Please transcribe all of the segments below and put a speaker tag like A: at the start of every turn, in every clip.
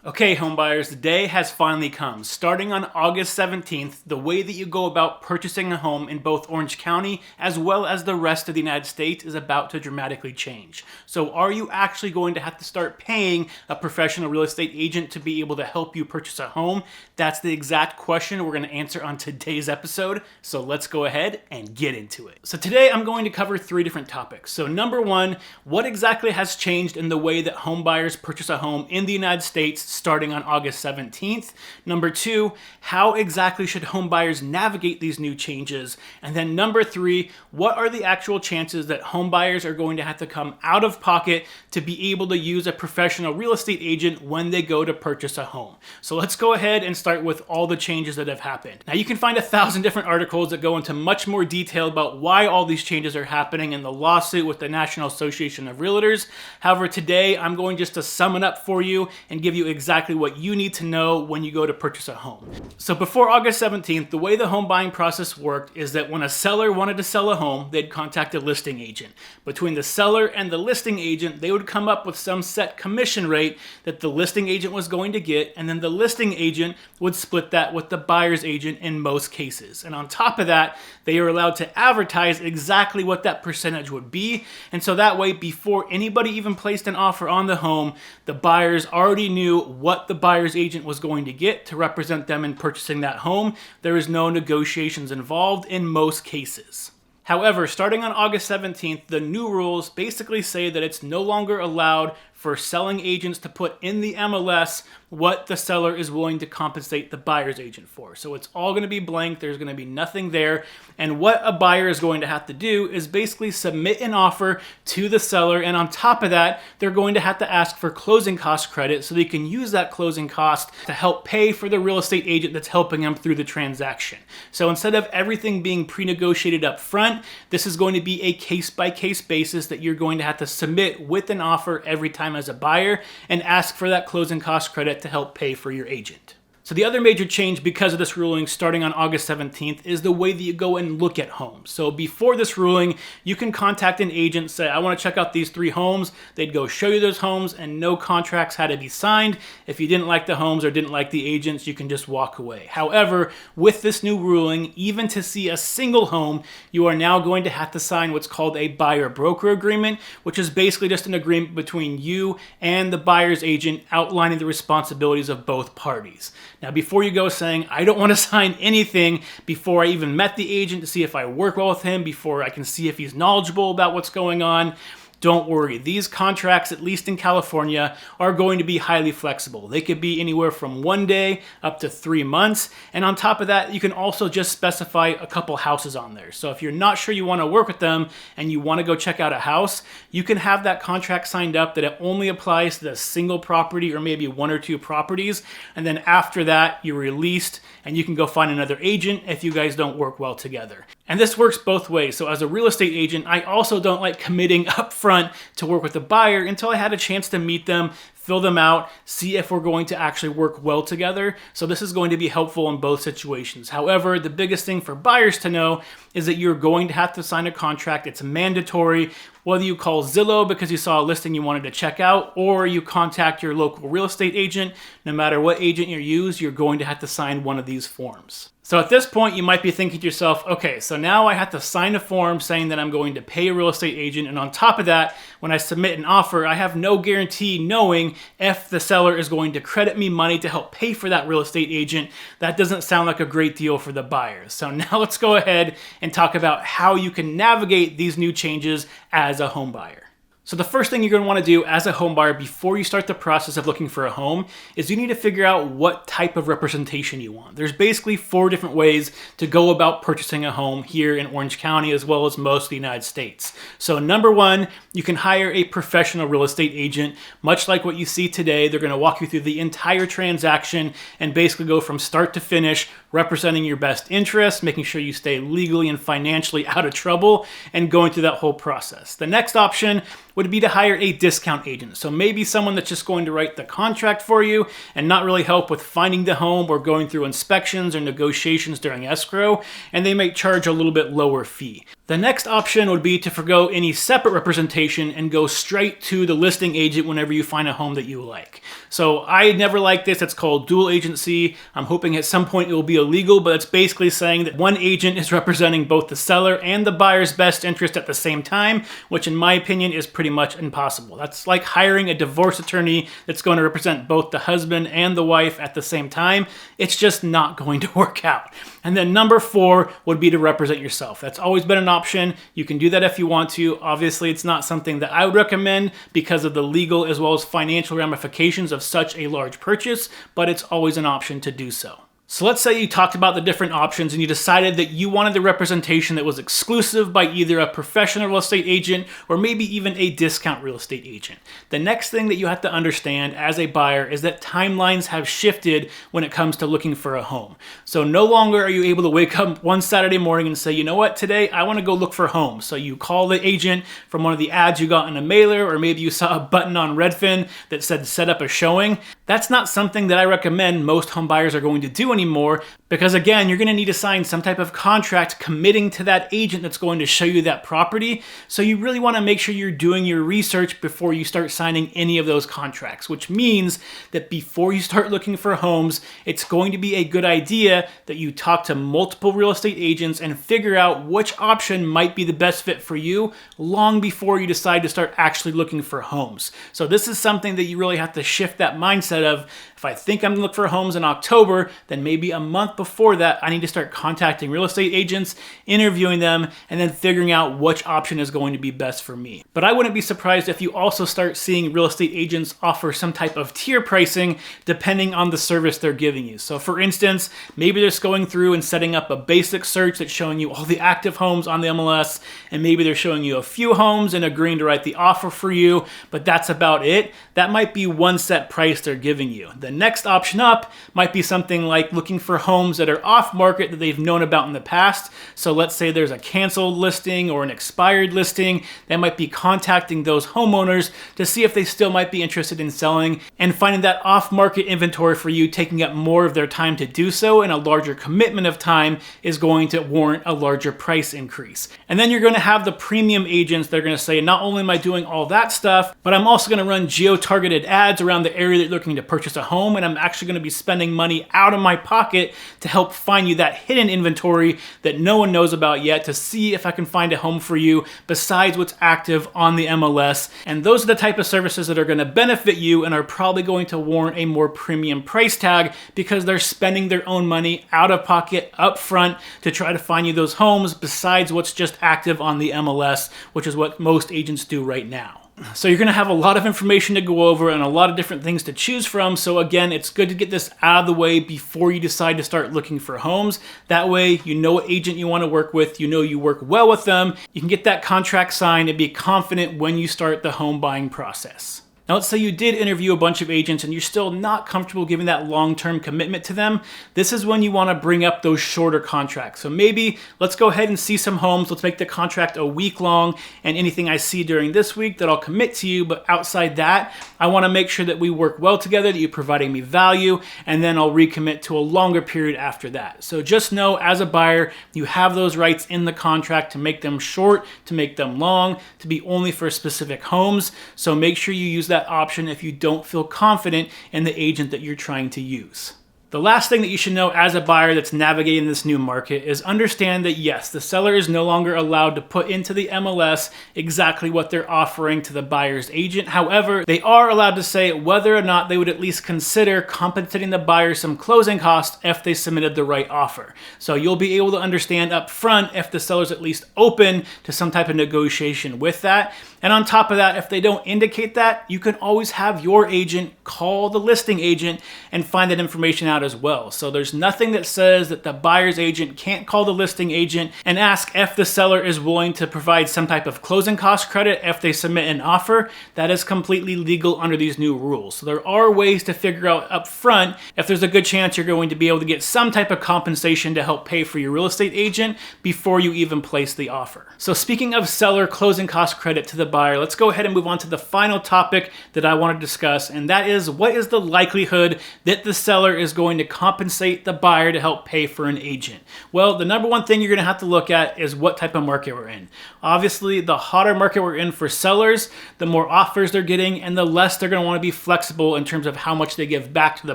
A: Okay, homebuyers, the day has finally come. Starting on August 17th, the way that you go about purchasing a home in both Orange County as well as the rest of the United States is about to dramatically change. So are you actually going to have to start paying a professional real estate agent to be able to help you purchase a home? That's the exact question we're going to answer on today's episode. So let's go ahead and get into it. So today I'm going to cover three different topics. So number one, what exactly has changed in the way that homebuyers purchase a home in the United States starting on August 17th. Number two, how exactly should homebuyers navigate these new changes? And then number three, what are the actual chances that homebuyers are going to have to come out of pocket to be able to use a professional real estate agent when they go to purchase a home? So let's go ahead and start with all the changes that have happened. Now you can find 1,000 different articles that go into much more detail about why all these changes are happening in the lawsuit with the National Association of Realtors. However, today I'm going just to sum it up for you and give you exactly what you need to know when you go to purchase a home. So before August 17th, the way the home buying process worked is that when a seller wanted to sell a home, they'd contact a listing agent. Between the seller and the listing agent, they would come up with some set commission rate that the listing agent was going to get, and then the listing agent would split that with the buyer's agent in most cases. And on top of that, they are allowed to advertise exactly what that percentage would be. And so that way, before anybody even placed an offer on the home, the buyers already knew what the buyer's agent was going to get to represent them in purchasing that home. There is no negotiations involved in most cases. However, starting on August 17th, the new rules basically say that it's no longer allowed for selling agents to put in the MLS what the seller is willing to compensate the buyer's agent for. So it's all going to be blank. There's going to be nothing there. And what a buyer is going to have to do is basically submit an offer to the seller. And on top of that, they're going to have to ask for closing cost credit so they can use that closing cost to help pay for the real estate agent that's helping them through the transaction. So instead of everything being pre-negotiated up front, this is going to be a case-by-case basis that you're going to have to submit with an offer every time as a buyer and ask for that closing cost credit to help pay for your agent. So the other major change because of this ruling starting on August 17th is the way that you go and look at homes. So before this ruling, you can contact an agent, say, I want to check out these 3 homes. They'd go show you those homes and no contracts had to be signed. If you didn't like the homes or didn't like the agents, you can just walk away. However, with this new ruling, even to see a single home, you are now going to have to sign what's called a buyer-broker agreement, which is basically just an agreement between you and the buyer's agent outlining the responsibilities of both parties. Now, before you go saying, I don't want to sign anything before I even met the agent to see if I work well with him, before I can see if he's knowledgeable about what's going on, don't worry. These contracts, at least in California, are going to be highly flexible. They could be anywhere from 1 day up to 3 months. And on top of that, you can also just specify a couple houses on there. So if you're not sure you want to work with them and you want to go check out a house, you can have that contract signed up that it only applies to the single property or maybe 1 or 2 properties. And then after that, you're released and you can go find another agent if you guys don't work well together. And this works both ways. So as a real estate agent, I also don't like committing up front to work with a buyer until I had a chance to meet them, fill them out, see if we're going to actually work well together. So this is going to be helpful in both situations. However, the biggest thing for buyers to know is that you're going to have to sign a contract. It's mandatory. Whether you call Zillow because you saw a listing you wanted to check out, or you contact your local real estate agent, no matter what agent you use, you're going to have to sign one of these forms. So at this point, you might be thinking to yourself, okay, so now I have to sign a form saying that I'm going to pay a real estate agent. And on top of that, when I submit an offer, I have no guarantee knowing if the seller is going to credit me money to help pay for that real estate agent. That doesn't sound like a great deal for the buyers. So now let's go ahead and talk about how you can navigate these new changes as a home buyer. So the first thing you're going to want to do as a home buyer before you start the process of looking for a home is you need to figure out what type of representation you want. There's basically 4 different ways to go about purchasing a home here in Orange County as well as most of the United States. So number 1, you can hire a professional real estate agent. Much like what you see today, they're going to walk you through the entire transaction and basically go from start to finish, representing your best interests, making sure you stay legally and financially out of trouble, and going through that whole process. The next option would be to hire a discount agent. So maybe someone that's just going to write the contract for you and not really help with finding the home or going through inspections or negotiations during escrow, and they may charge a little bit lower fee. The The next option would be to forgo any separate representation and go straight to the listing agent whenever you find a home that you like. So I never liked this. It's called dual agency. I'm hoping at some point it will be illegal, but it's basically saying that one agent is representing both the seller and the buyer's best interest at the same time, which in my opinion is pretty much impossible. That's like hiring a divorce attorney that's going to represent both the husband and the wife at the same time. It's just not going to work out. And then number 4 would be to represent yourself. That's always been an option. You can do that if you want to. Obviously, it's not something that I would recommend because of the legal as well as financial ramifications of such a large purchase, but it's always an option to do so. So let's say you talked about the different options and you decided that you wanted the representation that was exclusive by either a professional real estate agent or maybe even a discount real estate agent. The next thing that you have to understand as a buyer is that timelines have shifted when it comes to looking for a home. So no longer are you able to wake up one Saturday morning and say, you know what, today I want to go look for homes. So you call the agent from one of the ads you got in a mailer, or maybe you saw a button on Redfin that said set up a showing. That's not something that I recommend most home buyers are going to do anymore, because again, you're going to need to sign some type of contract committing to that agent that's going to show you that property. So you really want to make sure you're doing your research before you start signing any of those contracts, which means that before you start looking for homes, it's going to be a good idea that you talk to multiple real estate agents and figure out which option might be the best fit for you long before you decide to start actually looking for homes. So this is something that you really have to shift that mindset of, if I think I'm gonna look for homes in October, then maybe a month before that, I need to start contacting real estate agents, interviewing them, and then figuring out which option is going to be best for me. But I wouldn't be surprised if you also start seeing real estate agents offer some type of tier pricing depending on the service they're giving you. So for instance, maybe they're just going through and setting up a basic search that's showing you all the active homes on the MLS, and maybe they're showing you a few homes and agreeing to write the offer for you, but that's about it. That might be one set price they're giving you. The next option up might be something like looking for homes that are off market that they've known about in the past. So let's say there's a canceled listing or an expired listing. They might be contacting those homeowners to see if they still might be interested in selling, and finding that off market inventory for you, taking up more of their time to do so, and a larger commitment of time is going to warrant a larger price increase. And then you're going to have the premium agents. They're going to say, not only am I doing all that stuff, but I'm also going to run geo-targeted ads around the area that you're looking to purchase a home, and I'm actually going to be spending money out of my pocket to help find you that hidden inventory that no one knows about yet, to see if I can find a home for you besides what's active on the MLS. And those are the type of services that are going to benefit you and are probably going to warrant a more premium price tag, because they're spending their own money out of pocket up front to try to find you those homes besides what's just active on the MLS, which is what most agents do right now. So you're going to have a lot of information to go over and a lot of different things to choose from. So again, it's good to get this out of the way before you decide to start looking for homes. That way, you know what agent you want to work with, you know you work well with them, you can get that contract signed and be confident when you start the home buying process. Now, let's say you did interview a bunch of agents and you're still not comfortable giving that long-term commitment to them. This is when you want to bring up those shorter contracts. So maybe let's go ahead and see some homes. Let's make the contract a week long, and anything I see during this week that I'll commit to you. But outside that, I want to make sure that we work well together, that you're providing me value, and then I'll recommit to a longer period after that. So just know, as a buyer, you have those rights in the contract to make them short, to make them long, to be only for specific homes. So make sure you use that option if you don't feel confident in the agent that you're trying to use. The last thing that you should know as a buyer that's navigating this new market is understand that yes, the seller is no longer allowed to put into the MLS exactly what they're offering to the buyer's agent. However, they are allowed to say whether or not they would at least consider compensating the buyer some closing costs if they submitted the right offer. So you'll be able to understand up front if the seller's at least open to some type of negotiation with that. And on top of that, if they don't indicate that, you can always have your agent call the listing agent and find that information out as well. So there's nothing that says that the buyer's agent can't call the listing agent and ask if the seller is willing to provide some type of closing cost credit if they submit an offer. That is completely legal under these new rules. So there are ways to figure out up front if there's a good chance you're going to be able to get some type of compensation to help pay for your real estate agent before you even place the offer. So speaking of seller closing cost credit to the buyer, let's go ahead and move on to the final topic that I want to discuss, and that is, what is the likelihood that the seller is going to compensate the buyer to help pay for an agent? Well, the number one thing you're going to have to look at is what type of market we're in. Obviously, the hotter market we're in for sellers, the more offers they're getting, and the less they're going to want to be flexible in terms of how much they give back to the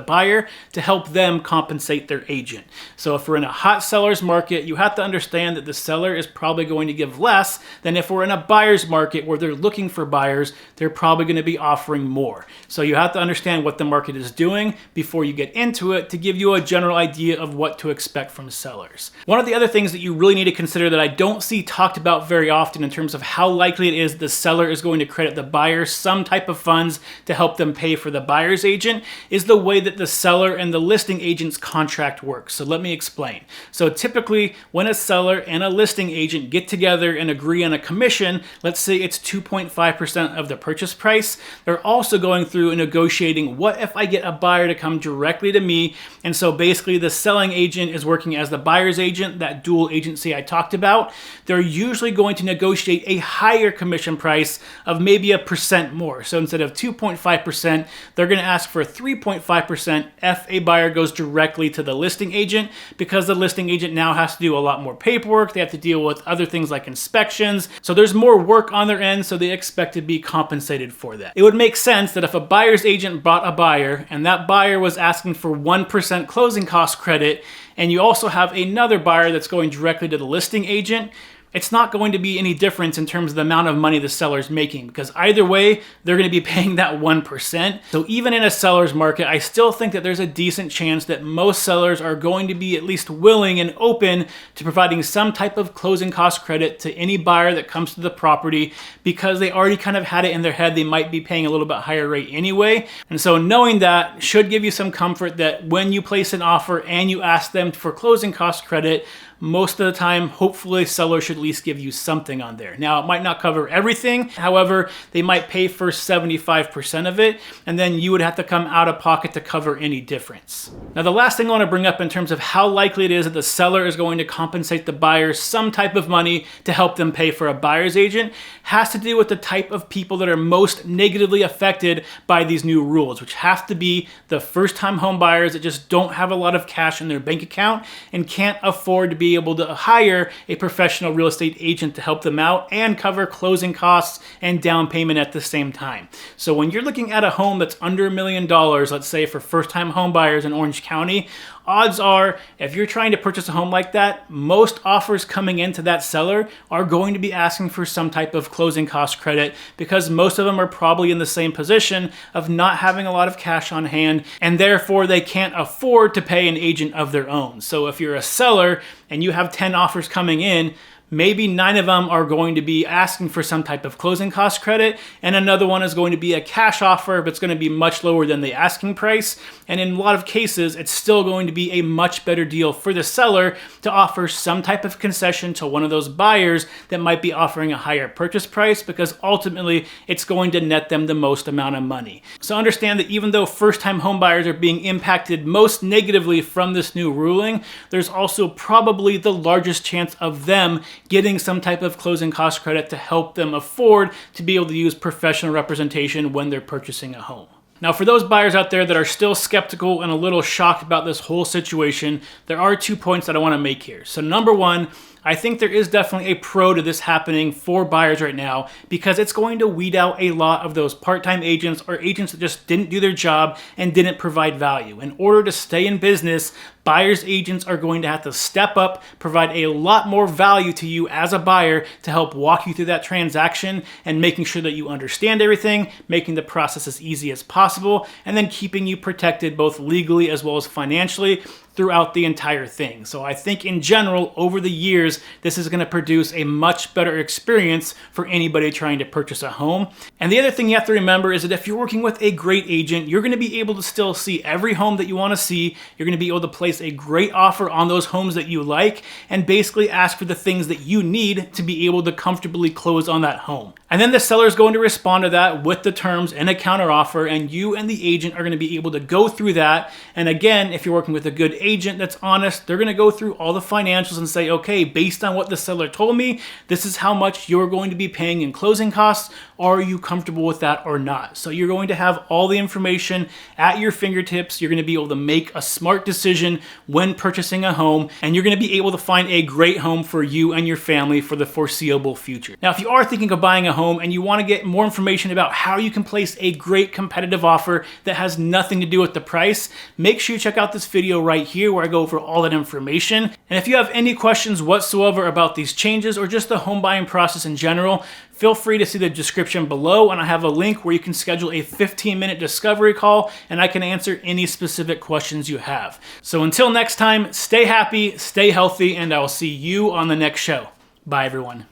A: buyer to help them compensate their agent. So if we're in a hot seller's market, you have to understand that the seller is probably going to give less than if we're in a buyer's market where they're looking for buyers, they're probably going to be offering more. So you have to understand what the market is doing before you get into it to give you a general idea of what to expect from sellers. One of the other things that you really need to consider that I don't see talked about very often in terms of how likely it is the seller is going to credit the buyer some type of funds to help them pay for the buyer's agent is the way that the seller and the listing agent's contract works. So let me explain. So typically when a seller and a listing agent get together and agree on a commission, let's say it's 2.5% of the purchase price, they're also going through and negotiating, what if I get a buyer to come directly to me? And so basically the selling agent is working as the buyer's agent, that dual agency I talked about. They're usually going to negotiate a higher commission price of maybe 1% more. So instead of 2.5%, they're going to ask for 3.5% if a buyer goes directly to the listing agent, because the listing agent now has to do a lot more paperwork. They have to deal with other things like inspections. So there's more work on their end, so they expect to be compensated for that. It would make sense that if a buyer's agent bought a buyer and that buyer was asking for 1% closing cost credit, and you also have another buyer that's going directly to the listing agent, it's not going to be any difference in terms of the amount of money the seller's making, because either way, they're going to be paying that 1%. So even in a seller's market, I still think that there's a decent chance that most sellers are going to be at least willing and open to providing some type of closing cost credit to any buyer that comes to the property, because they already kind of had it in their head they might be paying a little bit higher rate anyway. And so knowing that should give you some comfort that when you place an offer and you ask them for closing cost credit, most of the time, hopefully, sellers should at least give you something on there. Now, it might not cover everything. However, they might pay for 75% of it, and then you would have to come out of pocket to cover any difference. Now, the last thing I want to bring up in terms of how likely it is that the seller is going to compensate the buyer some type of money to help them pay for a buyer's agent has to do with the type of people that are most negatively affected by these new rules, which have to be the first-time home buyers that just don't have a lot of cash in their bank account and can't afford to be able to hire a professional real estate agent to help them out and cover closing costs and down payment at the same time. So when you're looking at a home that's under $1 million, let's say for first-time home buyers in Orange County, odds are, if you're trying to purchase a home like that, most offers coming into that seller are going to be asking for some type of closing cost credit, because most of them are probably in the same position of not having a lot of cash on hand, and therefore they can't afford to pay an agent of their own. So if you're a seller and you have 10 offers coming in, maybe 9 of them are going to be asking for some type of closing cost credit, and another one is going to be a cash offer, but it's going to be much lower than the asking price. And in a lot of cases, it's still going to be a much better deal for the seller to offer some type of concession to one of those buyers that might be offering a higher purchase price, because ultimately it's going to net them the most amount of money. So understand that even though first-time home buyers are being impacted most negatively from this new ruling, there's also probably the largest chance of them getting some type of closing cost credit to help them afford to be able to use professional representation when they're purchasing a home. Now, for those buyers out there that are still skeptical and a little shocked about this whole situation, there are 2 points that I want to make here. So number one, I think there is definitely a pro to this happening for buyers right now, because it's going to weed out a lot of those part-time agents or agents that just didn't do their job and didn't provide value. In order to stay in business, buyer's agents are going to have to step up, provide a lot more value to you as a buyer to help walk you through that transaction and making sure that you understand everything, making the process as easy as possible, and then keeping you protected both legally as well as financially throughout the entire thing. So I think in general, over the years, this is going to produce a much better experience for anybody trying to purchase a home. And the other thing you have to remember is that if you're working with a great agent, you're going to be able to still see every home that you want to see. You're going to be able to place a great offer on those homes that you like and basically ask for the things that you need to be able to comfortably close on that home. And then the seller is going to respond to that with the terms and a counteroffer, and you and the agent are going to be able to go through that. And again, if you're working with a good agent that's honest, they're going to go through all the financials and say, okay, based on what the seller told me, this is how much you're going to be paying in closing costs. Are you comfortable with that or not? So you're going to have all the information at your fingertips. You're going to be able to make a smart decision when purchasing a home, and you're going to be able to find a great home for you and your family for the foreseeable future. Now, if you are thinking of buying a home and you want to get more information about how you can place a great competitive offer that has nothing to do with the price, make sure you check out this video right here where I go over all that information. And if you have any questions whatsoever about these changes or just the home buying process in general, feel free to see the description below, and I have a link where you can schedule a 15-minute discovery call and I can answer any specific questions you have. So until next time, stay happy, stay healthy, and I will see you on the next show. Bye, everyone.